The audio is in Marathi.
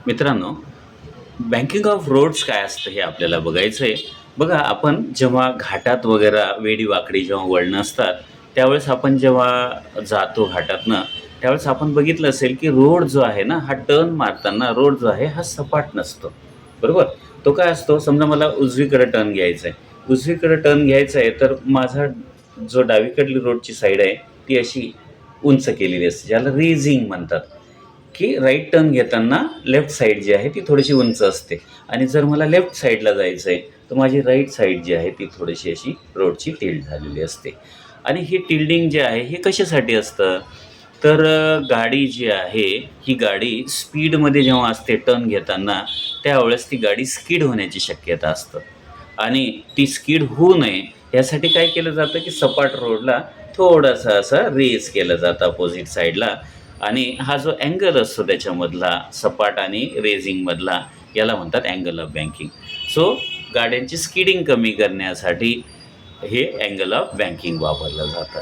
मित्रांनो, बँकिंग ऑफ रोड्स काय असतं हे आपल्याला बघायचं आहे. बघा, आपण जेव्हा घाटात वगैरे वेडीवाकडी जेव्हा वळणं असतात, त्यावेळेस आपण जेव्हा जातो घाटातनं, त्यावेळेस आपण बघितलं असेल की रोड जो आहे ना, हा टर्न मारताना रोड जो आहे हा सपाट नसतो. बरोबर? तो काय असतो, समजा मला उजवीकडे टर्न घ्यायचा आहे. उजवीकडे टर्न घ्यायचा आहे, तर माझा जो डावीकडली रोडची साईड आहे, ती अशी उंच केलेली असते, ज्याला रेझिंग म्हणतात. की राईट टर्न घेताना लेफ्ट साईड जी आहे ती थोडीशी उंच असते आणि जर मला लेफ्ट साईडला जायचं आहे तर माझी राईट साईड जी आहे ती थोडीशी अशी रोडची टिल्ड झालेली असते. आणि ही टिल्डिंग जे आहे हे कशासाठी असतं, तर गाडी जी आहे ही गाडी स्पीडमध्ये जेव्हा असते टर्न घेताना, त्यावेळेस ती गाडी स्किड होण्याची शक्यता असतं. आणि ती स्किड होऊ नये यासाठी काय केलं जातं की सपाट रोडला थोडासा असा रेस केलं जातं अपोजिट साईडला. आणि हा जो अँगल असतो त्याच्यामधला सपाट आणि रेझिंगमधला, याला म्हणतात अँगल ऑफ बँकिंग. सो गाड्यांची स्किडिंग कमी करण्यासाठी हे अँगल ऑफ बँकिंग वापरलं जातं.